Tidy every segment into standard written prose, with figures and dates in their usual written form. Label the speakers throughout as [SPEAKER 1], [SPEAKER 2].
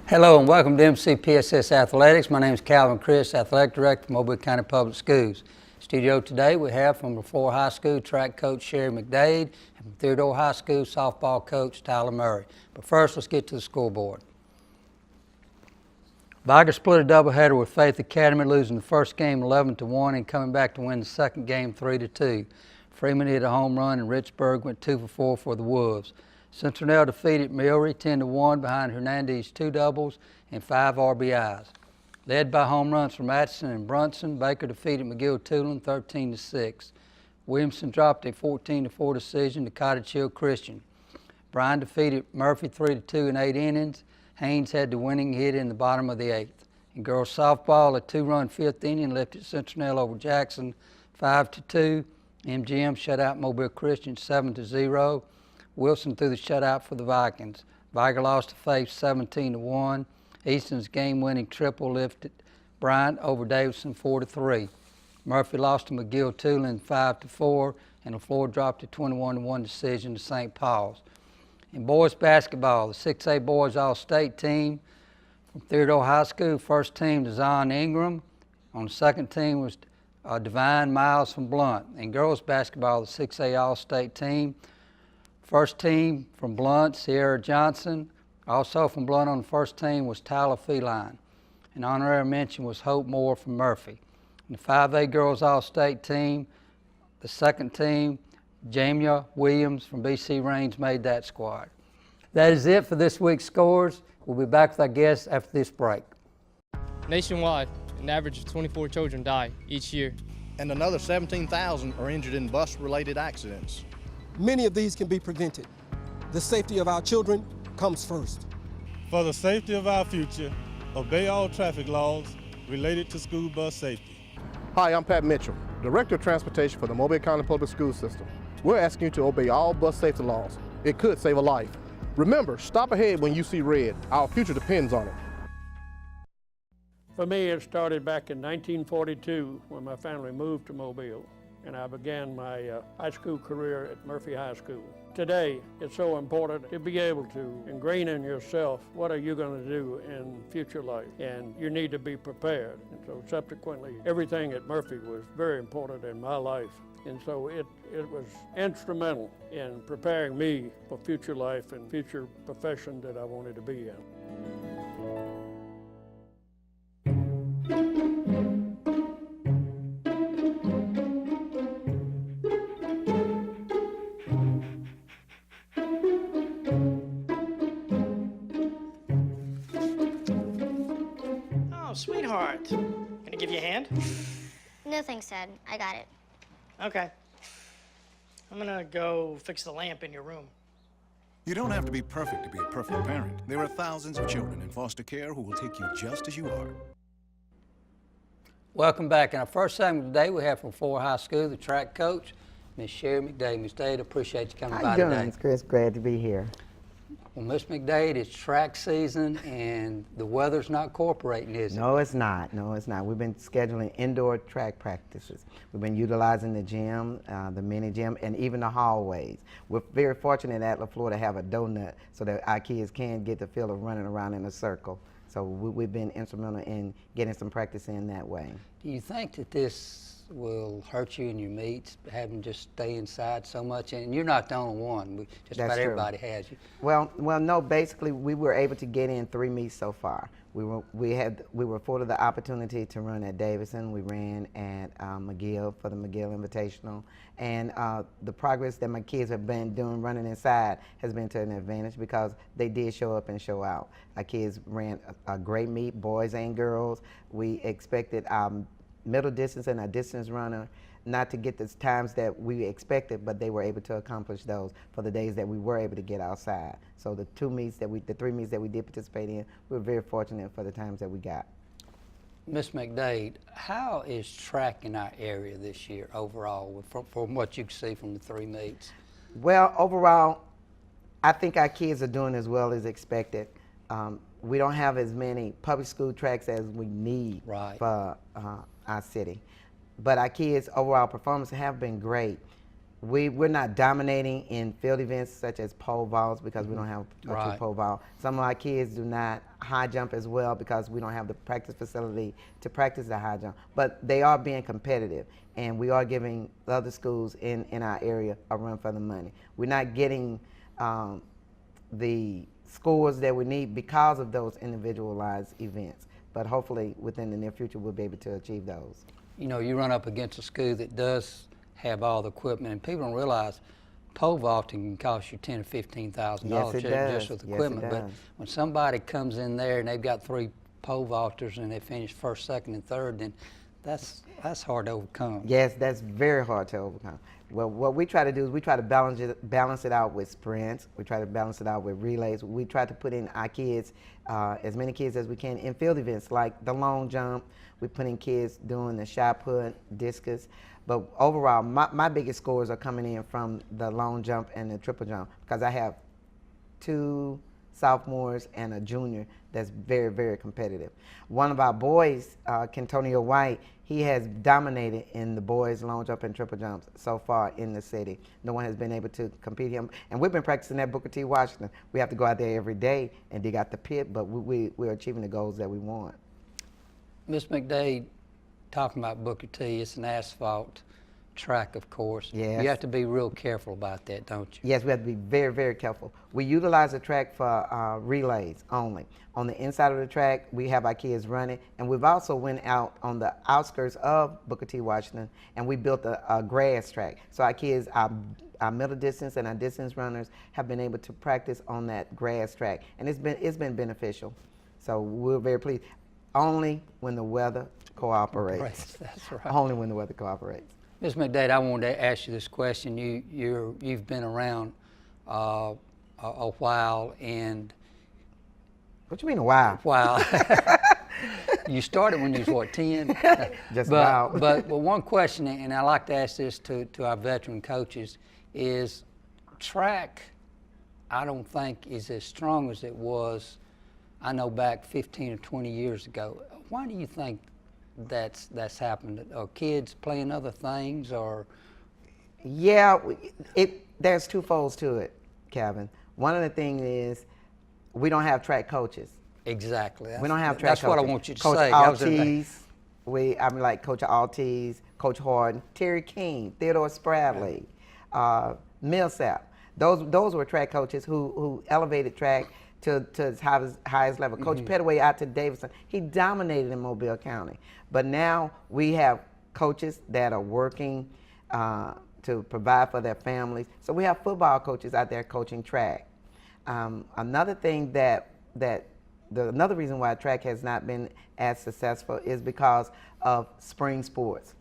[SPEAKER 1] Hello and welcome to MCPSS Athletics. My name is Calvin Chris, Athletic Director for Mobile County Public Schools. Studio today we have from LaFleur High School track coach Sherry McDade and from Theodore High School softball coach Tyler Murray. But first, let's get to the scoreboard. Viger split a doubleheader with Faith Academy, losing the first game 11-1 and coming back to win the second game 3-2. Freeman hit a home run and Richburg went 2-for-4 for the Wolves. Centinel defeated Murray 10-1 behind Hernandez's 2 doubles and 5 RBIs. Led by home runs from Atchison and Brunson, Baker defeated McGill-Tulane 13-6. Williamson dropped a 14-4 decision to Cottage Hill Christian. Bryan defeated Murphy 3-2 in 8 innings. Haynes had the winning hit in the bottom of the 8th. In girls softball, a 2-run 5th inning lifted Centinel over Jackson 5-2. MGM shut out Mobile Christian 7-0. Wilson threw the shutout for the Vikings. Viger lost to Faith 17-1. Easton's game-winning triple lifted Bryant over Davidson 4-3. Murphy lost to McGill-Tulane 5-4, and LaFleur dropped a 21-1 decision to St. Paul's. In boys basketball, the 6A boys All-State team from Theodore High School, first team to Zion Ingram. On the second team was Divine Miles from Blunt. In girls basketball, the 6A All-State team, first team from Blunt, Sierra Johnson. Also from Blunt on the first team was Tyler Feline. An honorary mention was Hope Moore from Murphy. In the 5A girls All-State team, the second team, Jamia Williams from BC Range made that squad. That is it for this week's scores. We'll be back with our guests after this break.
[SPEAKER 2] Nationwide, an average of 24 children die each year.
[SPEAKER 3] And another 17,000 are injured in bus-related accidents.
[SPEAKER 4] Many of these can be prevented. The safety of our children comes first.
[SPEAKER 5] For the safety of our future, obey all traffic laws related to school bus safety.
[SPEAKER 6] Hi, I'm Pat Mitchell, Director of Transportation for the Mobile County Public School System. We're asking you to obey all bus safety laws. It could save a life. Remember, stop ahead when you see red. Our future depends on it.
[SPEAKER 7] For me, it started back in 1942 when my family moved to Mobile, and I began my high school career at Murphy High School. Today, it's so important to be able to ingrain in yourself what are you going to do in future life, and you need to be prepared. And so subsequently, everything at Murphy was very important in my life, and so it was instrumental in preparing me for future life and future profession that I wanted to be in.
[SPEAKER 8] Sweetheart, can I give you a hand?
[SPEAKER 9] No thanks, Dad. I got it.
[SPEAKER 8] Okay. I'm gonna go fix the lamp in your room.
[SPEAKER 10] You don't have to be perfect to be a perfect parent. There are thousands of children in foster care who will take you just as you are.
[SPEAKER 1] Welcome back. In our first segment today, we have from LaFleur High School, the track coach, Miss Sherry McDade. Miss Dade, appreciate you coming by today.
[SPEAKER 11] How you doing, Chris? Glad to be here.
[SPEAKER 1] Well, Miss McDade, it's track season and the weather's not cooperating, is it?
[SPEAKER 11] No, it's not. No, it's not. We've been scheduling indoor track practices. We've been utilizing the gym, the mini gym, and even the hallways. We're very fortunate at LaFleur to have a donut so that our kids can get the feel of running around in a circle. So we've been instrumental in getting some practice in that way. Do
[SPEAKER 1] you think that this will hurt you in your meets, having to just stay inside so much? And you're not the only one. Just about everybody has you. Well, no. Basically, we were able to get in 3 meets so far. We were afforded the opportunity to run at Davidson. We ran at McGill for the McGill Invitational, and the progress that my kids have been doing running inside has been to an advantage because they did show up and show out. Our kids ran a great meet, boys and girls. We expected middle distance and a distance runner not to get the times that we expected, but they were able to accomplish those for the days that we were able to get outside. So the 3 meets that we did participate in, we were very fortunate for the times that we got. Miss McDade, how is track in our area this year overall, from what you can see from the 3 meets? Well, overall, I think our kids are doing as well as expected. We don't have as many public school tracks as we need for our city. But our kids' overall performance have been great. We're not dominating in field events such as pole vaults because we don't have a true pole vault. Some of our kids do not
[SPEAKER 11] high jump as well because we don't have the practice facility to practice the high jump. But they are being competitive, and we are giving the other schools in our area a run for the money. We're not getting the scores that we need because of those individualized events. But hopefully within the near future we'll be able to achieve those.
[SPEAKER 1] You know, you run up against a school that does have all the equipment, and people don't realize pole vaulting can cost you $10,000 or $15,000 just with equipment.
[SPEAKER 11] Yes, it
[SPEAKER 1] but
[SPEAKER 11] does.
[SPEAKER 1] when somebody comes in there and they've got 3 pole vaulters and they finish first, second, and third, then that's hard to overcome.
[SPEAKER 11] Yes, that's very hard to overcome. Well, what we try to do is we try to balance it out with sprints. We try to balance it out with relays. We try to put in our kids, as many kids as we can, in field events like the long jump. We put in kids doing the shot put, discus. But overall, my biggest scores are coming in from the long jump and the triple jump because I have 2 sophomores and a junior that's very, very competitive. One of our boys, Kentonio White, he has dominated in the boys long jump and triple jumps so far in the city. No one has been able to compete him. And we've been practicing at Booker T. Washington. We have to go out there every day and dig out the pit, but we're achieving the goals that we want.
[SPEAKER 1] Ms. McDade, talking about Booker T, it's an asphalt track, of course.
[SPEAKER 11] Yes.
[SPEAKER 1] You have to be real careful about that, don't you?
[SPEAKER 11] Yes, we have to be very, very careful. We utilize the track for relays only. On the inside of the track, we have our kids running, and we've also went out on the outskirts of Booker T. Washington, and we built a grass track. So our kids, our middle distance and our distance runners have been able to practice on that grass track, and it's been beneficial. So we're very pleased. Only when the weather cooperates.
[SPEAKER 1] That's right.
[SPEAKER 11] Only when the weather cooperates.
[SPEAKER 1] Ms. McDade, I wanted to ask you this question. You've been around a while, and
[SPEAKER 11] what you mean a while?
[SPEAKER 1] While. You started when you was what, 10?
[SPEAKER 11] Just about.
[SPEAKER 1] But one question, and I like to ask this to our veteran coaches, is track, I don't think is as strong as it was, I know back 15 or 20 years ago. Why do you think that's happened? Are kids playing other things, or?
[SPEAKER 11] Yeah, there's 2 folds to it, Calvin. One of the things is we don't have track coaches.
[SPEAKER 1] Exactly.
[SPEAKER 11] We don't have track coaches.
[SPEAKER 1] That's what I want you to
[SPEAKER 11] Coach
[SPEAKER 1] say.
[SPEAKER 11] Altiz, I'm like Coach Altiz, Coach Harden, Terry King, Theodore Spradley, Millsap. Those were track coaches who elevated track to its highest level. Coach Petaway out to Davidson, he dominated in Mobile County. But now we have coaches that are working to provide for their families. So we have football coaches out there coaching track. Another thing another reason why track has not been as successful is because of spring sports.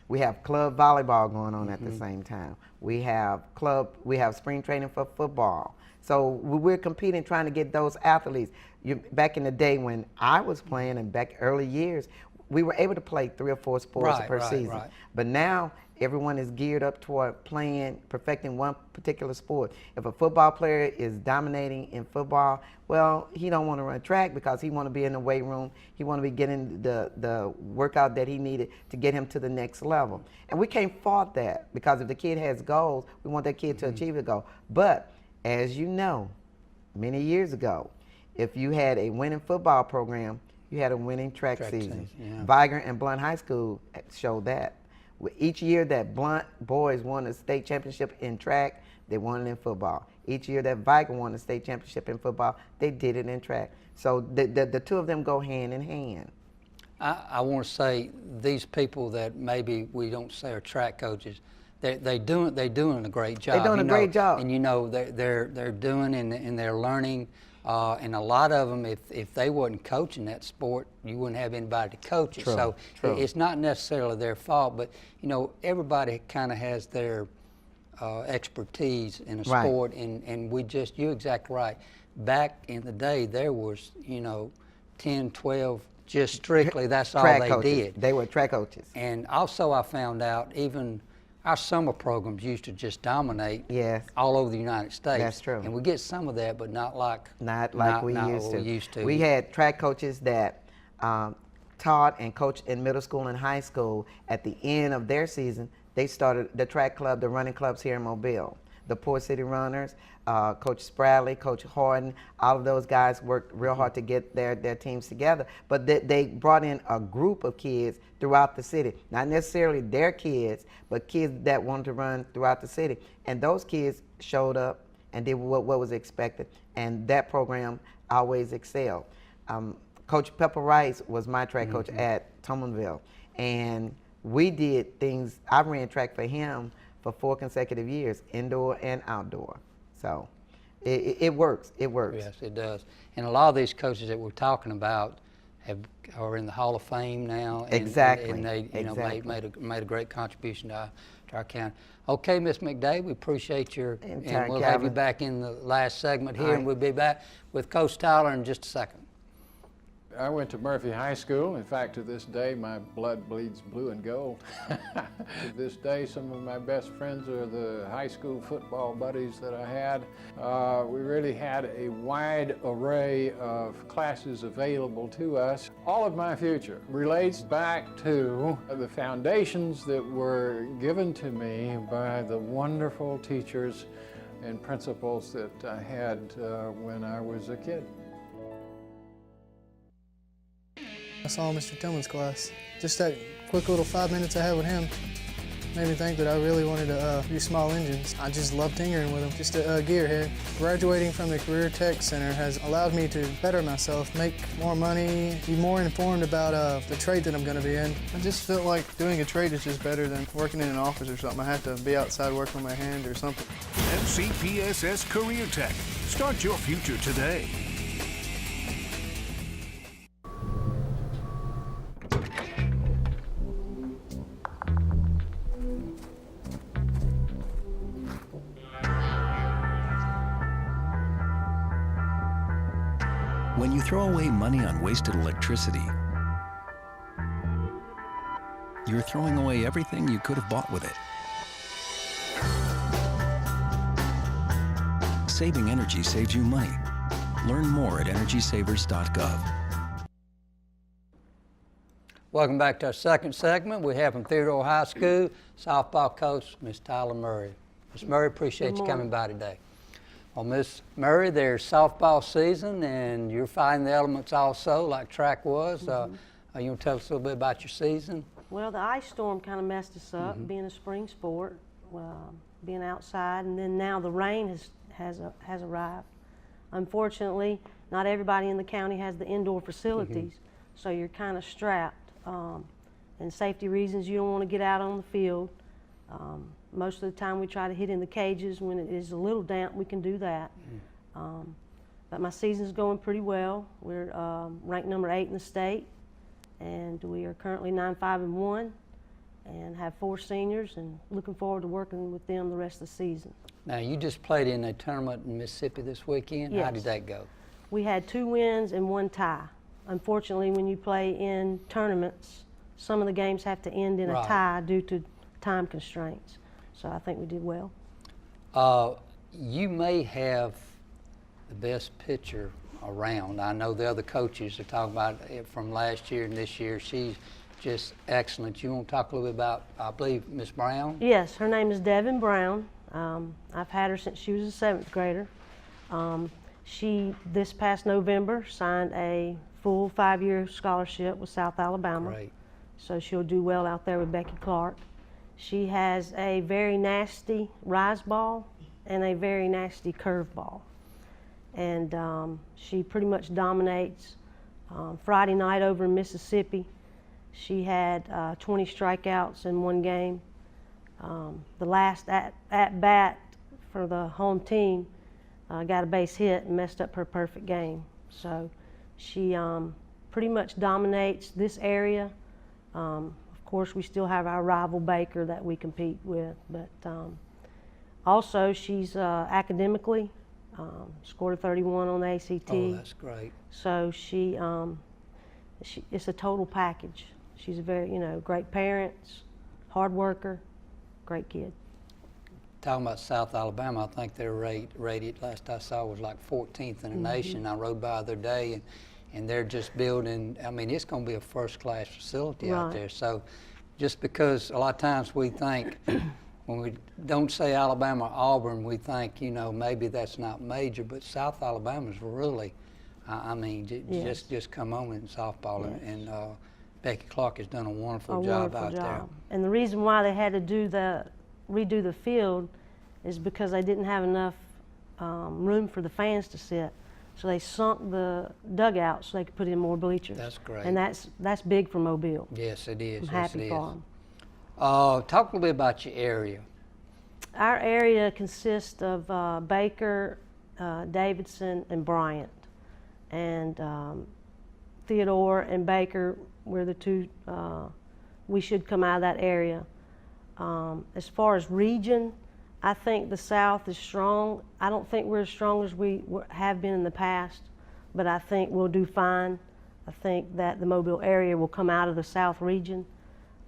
[SPEAKER 11] We have club volleyball going on at the same time. We have spring training for football. So we're competing, trying to get those athletes. Back in the day when I was playing, and back early years, we were able to play 3 or 4 sports per season. Right. But now everyone is geared up toward perfecting one particular sport. If a football player is dominating in football, well, he don't want to run track because he want to be in the weight room. He want to be getting the workout that he needed to get him to the next level. And we can't fault that, because if the kid has goals, we want that kid to achieve the goal. But as you know, many years ago, if you had a winning football program, you had a winning track season. Yeah. Vigor and Blount High School showed that. Each year that Blount boys won a state championship in track, they won it in football. Each year that Vigor won a state championship in football, they did it in track. So the 2 of them go hand in hand.
[SPEAKER 1] I want to say these people that maybe we don't say are track coaches, they're doing a great job.
[SPEAKER 11] They're doing a great job.
[SPEAKER 1] And they're doing and they're learning. And a lot of them, if they wasn't coaching that sport, you wouldn't have anybody to coach it. So it's not necessarily their fault, but everybody kind of has their expertise in a sport, and you're exactly right. Back in the day, there was 10, 12, just strictly that's all they did.
[SPEAKER 11] They were track coaches.
[SPEAKER 1] And also I found out even our summer programs used to just dominate all over the United States.
[SPEAKER 11] That's true.
[SPEAKER 1] And we get some of that, but not like
[SPEAKER 11] we used to. We had track coaches that taught and coached in middle school and high school. At the end of their season, they started the track club, the running clubs here in Mobile. the Port City Runners, Coach Spradley, Coach Horton, all of those guys worked real hard to get their teams together. But they brought in a group of kids throughout the city, not necessarily their kids, but kids that wanted to run throughout the city. And those kids showed up and did what was expected, and that program always excelled. Coach Pepper Rice was my track coach at Tomonville, and we did things. I ran track for him for 4 consecutive years, indoor and outdoor. So it works. It works.
[SPEAKER 1] Yes, it does. And a lot of these coaches that we're talking about are in the Hall of Fame now. And,
[SPEAKER 11] Exactly.
[SPEAKER 1] And they made a great contribution to our county. Okay, Ms. McDade, we appreciate your, and we'll have you back in the last segment here, and we'll be back with Coach Tyler in just a second.
[SPEAKER 12] I went to Murphy High School. In fact, to this day, my blood bleeds blue and gold. To this day, some of my best friends are the high school football buddies that I had. We really had a wide array of classes available to us. All of my future relates back to the foundations that were given to me by the wonderful teachers and principals that I had when I was a kid.
[SPEAKER 13] I saw Mr. Tillman's class. Just that quick little 5 minutes I had with him made me think that I really wanted to do small engines. I just love tinkering with them. Just a gearhead. Graduating from the Career Tech Center has allowed me to better myself, make more money, be more informed about the trade that I'm going to be in. I just felt like doing a trade is just better than working in an office or something. I have to be outside working with my hand or something.
[SPEAKER 14] MCPSS Career Tech. Start your future today.
[SPEAKER 10] When you throw away money on wasted electricity, you're throwing away everything you could have bought with it. Saving energy saves you money. Learn more at energysavers.gov.
[SPEAKER 1] Welcome back to our second segment. We have from Theodore High School softball coach, Ms. Tyler Murray. Ms. Murray, appreciate you coming by today. Well, Ms. Murray, there's softball season, and you're fighting the elements also, like track was. You want to tell us a little bit about your season?
[SPEAKER 15] Well, the ice storm kind of messed us up, being a spring sport, being outside, and then now the rain has arrived. Unfortunately, not everybody in the county has the indoor facilities, so you're kind of strapped. And safety reasons, you don't want to get out on the field. Most of the time we try to hit in the cages. When it is a little damp, we can do that. But my season's going pretty well. We're ranked number 8 in the state, and we are currently 9-5-1 and have 4 seniors, and looking forward to working with them the rest of the season.
[SPEAKER 1] Now, you just played in a tournament in Mississippi this weekend.
[SPEAKER 15] Yes.
[SPEAKER 1] How did that go?
[SPEAKER 15] We had 2 wins and 1 tie. Unfortunately, when you play in tournaments, some of the games have to end in a tie due to time constraints. So I think we did well.
[SPEAKER 1] You may have the best pitcher around. I know the other coaches are talking about it from last year and this year. She's just excellent. You want to talk a little bit about, I believe, Miss Brown?
[SPEAKER 15] Yes, her name is Devin Brown. I've had her since she was a 7th grader. She, this past November, signed a full 5-year scholarship with South Alabama.
[SPEAKER 1] Great.
[SPEAKER 15] So she'll do well out there with Becky Clark. She has a very nasty rise ball and a very nasty curve ball. And she pretty much dominates. Friday night over in Mississippi, she had 20 strikeouts in 1 game. The last at bat for the home team got a base hit and messed up her perfect game. So she pretty much dominates this area. Of course, we still have our rival Baker that we compete with, but also she's academically scored a 31 on the ACT.
[SPEAKER 1] Oh, that's great.
[SPEAKER 15] So it's a total package. She's a very, great parents, hard worker, great kid.
[SPEAKER 1] Talking about South Alabama, I think their rated last I saw was like 14th in the nation. I rode by the other day, and they're just building. I mean, it's going to be a first-class facility out there. So just because a lot of times we think when we don't say Alabama or Auburn, we think, you know, maybe that's not major, but South Alabama's really, I mean,
[SPEAKER 15] Yes.
[SPEAKER 1] just come on in softball,
[SPEAKER 15] Yes.
[SPEAKER 1] and Becky Clark has done a wonderful
[SPEAKER 15] A
[SPEAKER 1] job
[SPEAKER 15] wonderful
[SPEAKER 1] out there.
[SPEAKER 15] job. And the reason why they had to redo the field is because they didn't have enough room for the fans to sit. So they sunk the dugout so they could put in more bleachers.
[SPEAKER 1] That's great.
[SPEAKER 15] And that's big for Mobile.
[SPEAKER 1] Yes, it is.
[SPEAKER 15] I'm
[SPEAKER 1] Yes,
[SPEAKER 15] happy
[SPEAKER 1] it is.
[SPEAKER 15] for them.
[SPEAKER 1] Talk a little bit about your area.
[SPEAKER 15] Our area consists of Baker, Davidson, and Bryant. And Theodore and Baker were the two, we should come out of that area. As far as region, I think the South is strong. I don't think we're as strong as we have been in the past, but I think we'll do fine. I think that the Mobile area will come out of the South region.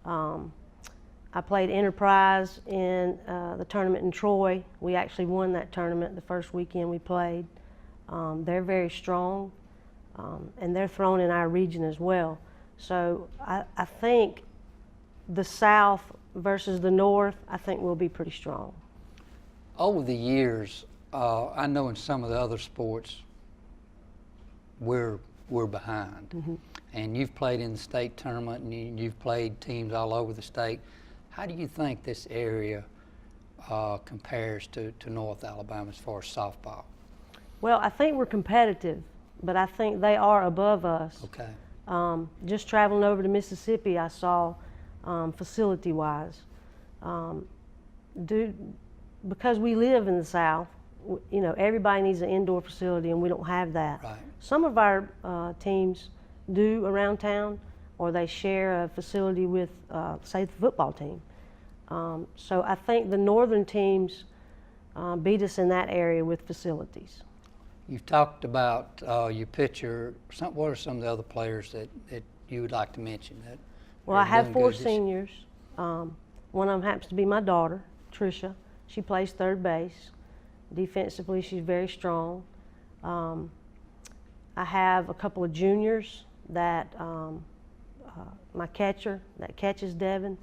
[SPEAKER 15] I played Enterprise in the tournament in Troy. We actually won that tournament the first weekend we played. They're very strong, and they're thrown in our region as well. So I think the South versus the North, I think we'll be pretty strong.
[SPEAKER 1] Over the years, I know in some of the other sports, we're behind.
[SPEAKER 15] Mm-hmm.
[SPEAKER 1] And you've played in the state tournament, and you've played teams all over the state. How do you think this area compares to North Alabama as far as softball?
[SPEAKER 15] Well, I think we're competitive, but I think they are above us.
[SPEAKER 1] Okay.
[SPEAKER 15] Just traveling over to Mississippi, I saw facility-wise. Because we live in the South, you know, everybody needs an indoor facility, and we don't have that.
[SPEAKER 1] Right.
[SPEAKER 15] Some of our teams do around town, or they share a facility with, say, the football team. So I think the northern teams beat us in that area with facilities.
[SPEAKER 1] You've talked about your pitcher. What are some of the other players that you would like to mention?
[SPEAKER 15] Well, I have 4 seniors. One of them happens to be my daughter, Tricia. She plays third base. Defensively, she's very strong. I have a couple of juniors that my catcher that catches Devin.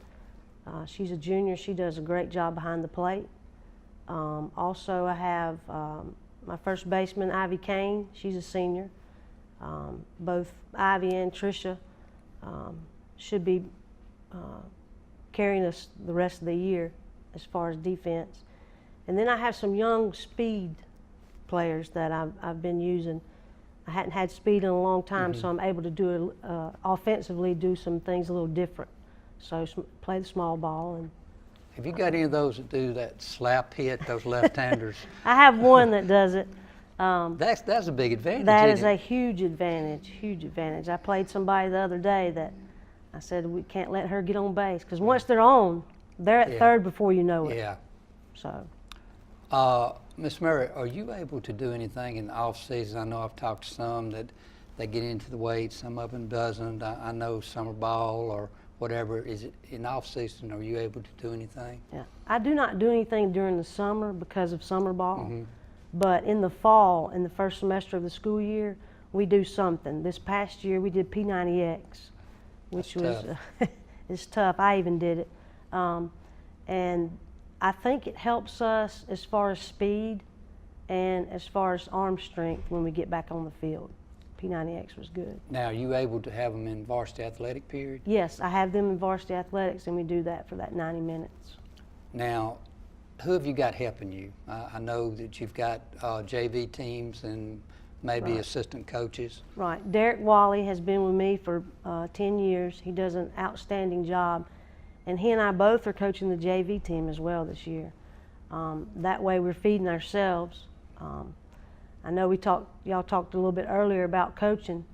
[SPEAKER 15] She's a junior. She does a great job behind the plate. Also, I have my first baseman, Ivy Kane. She's a senior. Both Ivy and Tricia should be carrying us the rest of the year as far as defense. And then I have some young speed players that I've been using. I hadn't had speed in a long time, so I'm able to do offensively do some things a little different. So play the small ball. And
[SPEAKER 1] have you got any of those that do that slap hit, those left-handers?
[SPEAKER 15] I have one that does it.
[SPEAKER 1] That's a big advantage.
[SPEAKER 15] That is a huge advantage, huge advantage. I played somebody the other day that I said we can't let her get on base, because once they're on, they're at third before you know it.
[SPEAKER 1] Yeah.
[SPEAKER 15] So.
[SPEAKER 1] Miss Murray, are you able to do anything in the off season? I know I've talked to some that they get into the weights, some of them doesn't. I know summer ball or whatever. Is it in off season? Are you able to do anything?
[SPEAKER 15] Yeah, I do not do anything during the summer because of summer ball. But in the fall, in the first semester of the school year, we do something. This past year, we did P90X, which was it's tough. I even did it, and I think it helps us as far as speed and as far as arm strength when we get back on the field. P90X was good.
[SPEAKER 1] Now, are you able to have them in varsity athletic period?
[SPEAKER 15] Yes, I have them in varsity athletics, and we do that for that 90 minutes.
[SPEAKER 1] Now, who have you got helping you? I know that you've got JV teams and maybe assistant coaches.
[SPEAKER 15] Right. Derek Wally has been with me for 10 years. He does an outstanding job. And he and I both are coaching the JV team as well this year. That way we're feeding ourselves. I know y'all talked a little bit earlier about coaching.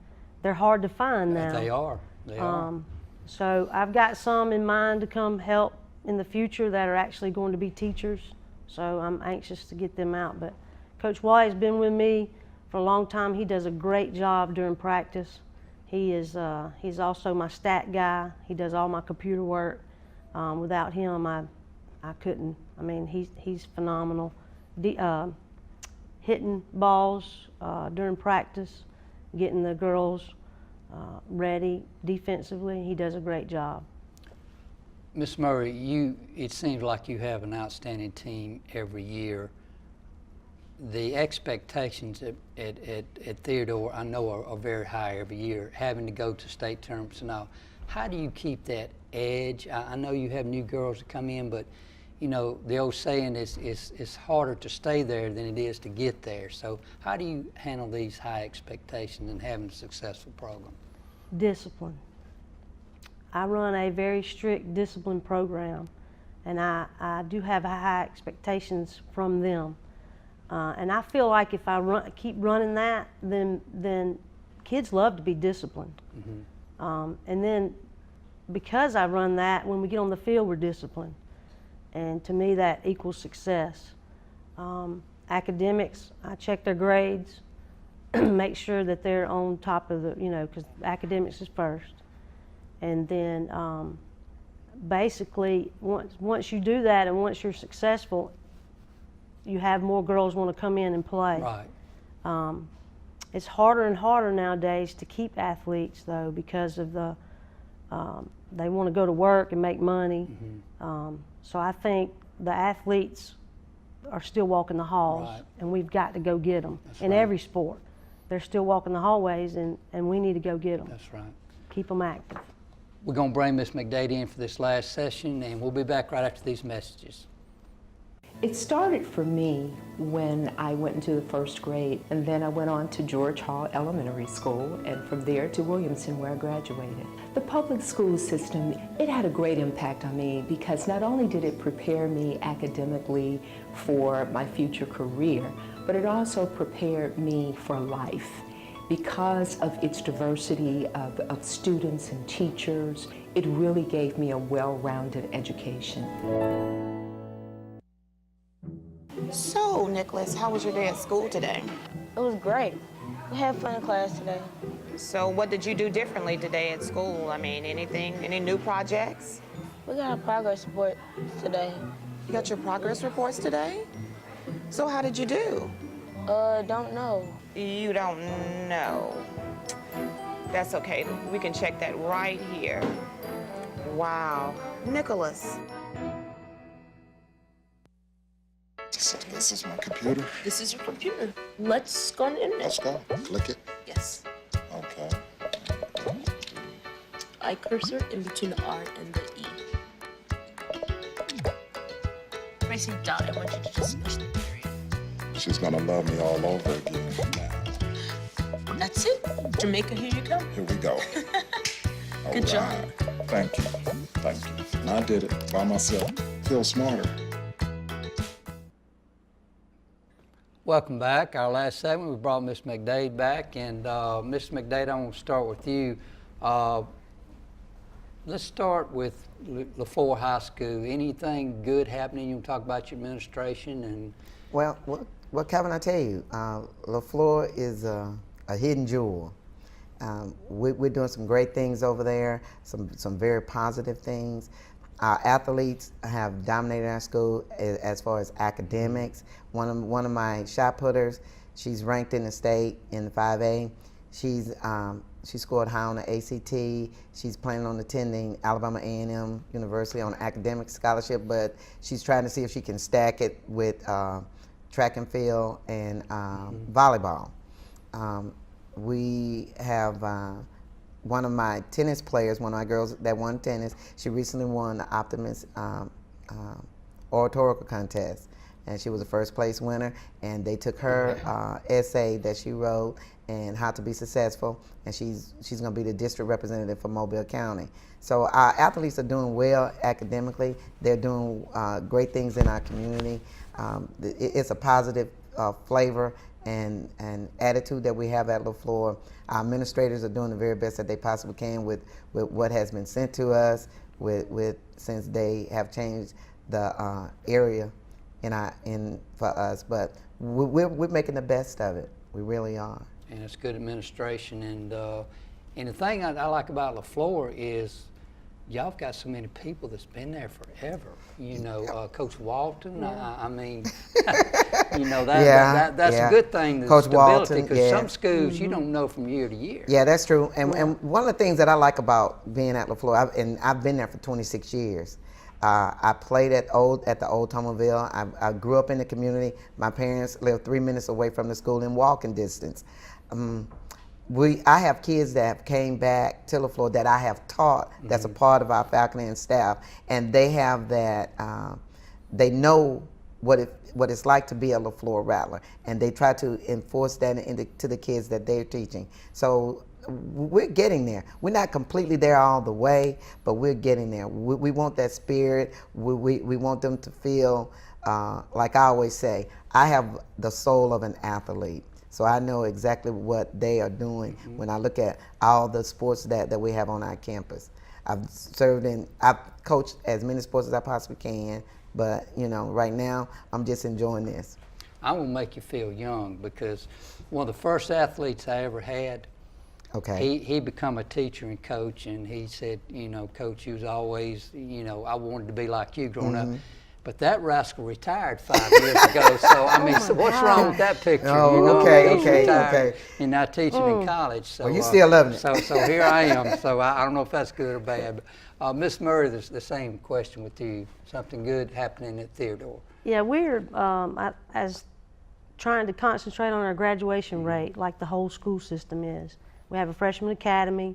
[SPEAKER 15] They're hard to find now.
[SPEAKER 1] They are. They are.
[SPEAKER 15] So I've got some in mind to come help in the future that are actually going to be teachers. So I'm anxious to get them out. But Coach Wally has been with me for a long time. He does a great job during practice. He's also my stat guy. He does all my computer work. Without him, I couldn't. I mean, he's phenomenal. Hitting balls during practice, getting the girls ready defensively. He does a great job.
[SPEAKER 1] Ms. Murray, it seems like you have an outstanding team every year. The expectations at Theodore, I know, are very high every year, having to go to state tournaments and all. How do you keep that edge? I know you have new girls that come in, but you know, the old saying is it's harder to stay there than it is to get there. So how do you handle these high expectations and having a successful program?
[SPEAKER 15] Discipline. I run a very strict discipline program, and I do have high expectations from them. And I feel like if I keep running that, then kids love to be disciplined. Mm-hmm. And then because I run that, when we get on the field, we're disciplined. And to me, that equals success. Academics, I check their grades, make sure that they're on top of the, because academics is first. And then basically, once you do that and once you're successful, you have more girls want to come in and play.
[SPEAKER 1] Right.
[SPEAKER 15] It's harder and harder nowadays to keep athletes, though, because of they want to go to work and make money. Mm-hmm. So I think the athletes are still walking the halls, right, and we've got to go get them. That's in right. Every sport. They're still walking the hallways, and we need to go get them.
[SPEAKER 1] That's right.
[SPEAKER 15] Keep them active.
[SPEAKER 1] We're going to bring Ms. McDade in for this last session, and we'll be back right after these messages.
[SPEAKER 16] It started for me when I went into the first grade, and then I went on to George Hall Elementary School, and from there to Williamson, where I graduated. The public school system, it had a great impact on me because not only did it prepare me academically for my future career, but it also prepared me for life. Because of its diversity of students and teachers, it really gave me a well-rounded education.
[SPEAKER 17] So, Nicholas, how was your day at school today?
[SPEAKER 18] It was great. We had fun in class today.
[SPEAKER 17] So, what did you do differently today at school? I mean, any new projects?
[SPEAKER 18] We got a progress report today.
[SPEAKER 17] You got your progress reports today? So, how did you do?
[SPEAKER 18] Don't know.
[SPEAKER 17] You don't know. That's okay. We can check that right here. Wow. Nicholas.
[SPEAKER 19] This is my computer.
[SPEAKER 18] This is your computer. Let's go on the internet.
[SPEAKER 19] Let's go. Click it.
[SPEAKER 18] Yes.
[SPEAKER 19] Okay.
[SPEAKER 18] I cursor in between the R and the E. Pressing dot, I want you to just push the period.
[SPEAKER 19] She's gonna love me all over again now.
[SPEAKER 18] That's it. Jamaica, here you go.
[SPEAKER 19] Here we go.
[SPEAKER 18] Good job.
[SPEAKER 19] Thank you. Thank you. And I did it by myself. Feel smarter.
[SPEAKER 1] Welcome back. Our last segment, we brought Ms. McDade back. And Ms. McDade, I want to start with you. Let's start with LaFleur High School. Anything good happening? You want to talk about your administration? And
[SPEAKER 11] Well, what can I tell you? LaFleur is a hidden jewel. We're doing some great things over there, some very positive things. Our athletes have dominated our school as far as academics. One of my shot putters, she's ranked in the state in the 5A. She scored high on the ACT. She's planning on attending Alabama A&M University on an academic scholarship, but she's trying to see if she can stack it with track and field and volleyball. We have one of my tennis players, one of my girls that won tennis, she recently won the Optimist oratorical contest, and she was a first place winner, and they took her essay that she wrote and how to be successful, and she's going to be the district representative for Mobile County. So our athletes are doing well academically. They're doing great things in our community. It's a positive flavor and attitude that we have at LaFleur. Our administrators are doing the very best that they possibly can with what has been sent to us, since they have changed the area for us. But we're making the best of it. We really are.
[SPEAKER 1] And it's good administration. And the thing I like about LaFleur is y'all have got so many people that's been there forever. You know, Coach Walton. I mean, you know that's a good thing. The
[SPEAKER 11] Coach
[SPEAKER 1] stability,
[SPEAKER 11] Walton,
[SPEAKER 1] because some schools you don't know from year to year.
[SPEAKER 11] Yeah, that's true. And one of the things that I like about being at LaFleur, and I've been there for 26 years. I played at the old Tomerville. I grew up in the community. My parents lived 3 minutes away from the school in walking distance. I have kids that have came back to LaFleur that I have taught. That's a part of our faculty and staff, and they have that. They know what it's like to be a LaFleur Rattler, and they try to enforce that to the kids that they're teaching. So we're getting there. We're not completely there all the way, but we're getting there. We want that spirit. We want them to feel, like I always say, I have the soul of an athlete. So I know exactly what they are doing when I look at all the sports that we have on our campus. I've coached as many sports as I possibly can, but you know, right now I'm just enjoying this.
[SPEAKER 1] I will make you feel young because one of the first athletes I ever had, he become a teacher and coach, and he said, you know, Coach, you was always, you know, I wanted to be like you growing up. But that rascal retired 5 years ago, so I mean, so what's wrong with that picture?
[SPEAKER 11] Oh,
[SPEAKER 1] you know, he's
[SPEAKER 11] okay.
[SPEAKER 1] retired and now teaching in college. So
[SPEAKER 11] well, you still loving it.
[SPEAKER 1] So here I am. So I don't know if that's good or bad. But Miss Murray, the same question with you. Something good happening at Theodore?
[SPEAKER 15] Yeah, we're as trying to concentrate on our graduation rate, like the whole school system is. We have a freshman academy.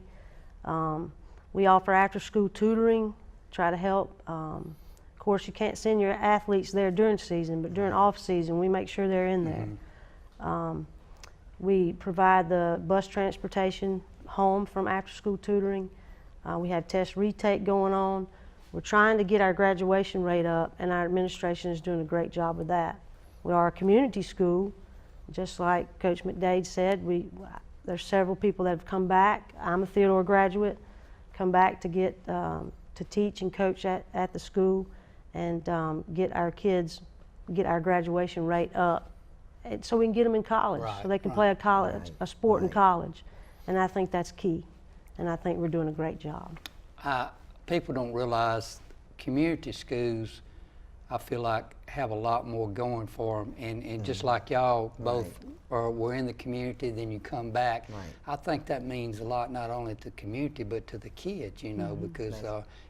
[SPEAKER 15] We offer after-school tutoring, try to help. Of course, you can't send your athletes there during season, but during off season, we make sure they're in there. We provide the bus transportation home from after-school tutoring. We have test retake going on. We're trying to get our graduation rate up, and our administration is doing a great job of that. We are a community school, just like Coach McDade said. There's several people that have come back. I'm a Theodore graduate, come back to get to teach and coach at the school, and get our kids, get our graduation rate up, and so we can get them in college, so they can play a sport in college. And I think that's key, and I think we're doing a great job.
[SPEAKER 1] People don't realize community schools, I feel like, have a lot more going for them, and just like y'all both were in the community, then you come back. I think that means a lot, not only to the community but to the kids, you know, because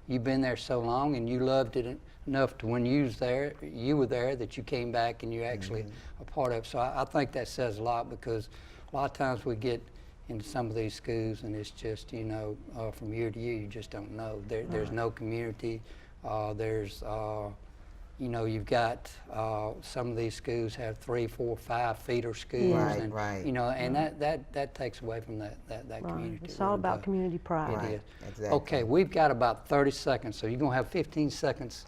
[SPEAKER 1] you've been there so long and you loved it enough to when you were there that you came back and you're actually a part of it. So I think that says a lot, because a lot of times we get into some of these schools and it's just, you know, from year to year you just don't know. There's no community. You know, you've got some of these schools have 3, 4, 5 feeder schools, and you know, and that takes away from that community.
[SPEAKER 15] It's all about community pride.
[SPEAKER 1] It is. Exactly. Okay, we've got about 30 seconds, so you're gonna have 15 seconds.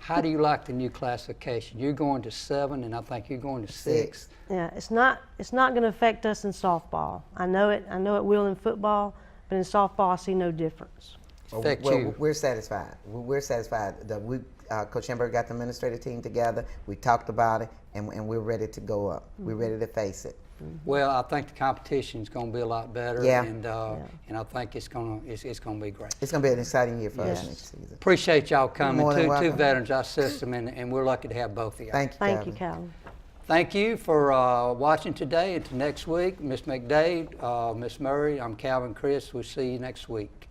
[SPEAKER 1] How do you like the new classification? You're going to 7, and I think you're going to 6.
[SPEAKER 15] Yeah, it's not going to affect us in softball. I know it will in football, but in softball I see no difference.
[SPEAKER 11] Well, we're satisfied. We're satisfied that Coach Hamburg got the administrative team together. We talked about it, and we're ready to go up. We're ready to face it.
[SPEAKER 1] Well, I think the competition is going to be a lot better, and I think it's going to be great.
[SPEAKER 11] It's going to be an exciting year for us next season.
[SPEAKER 1] Appreciate y'all coming. Two veterans, our system, and we're lucky to have both of y'all.
[SPEAKER 11] Thank you,
[SPEAKER 15] Calvin.
[SPEAKER 1] Thank you for watching today. Until next week, Ms. McDade, Ms. Murray, I'm Calvin Chris. We'll see you next week.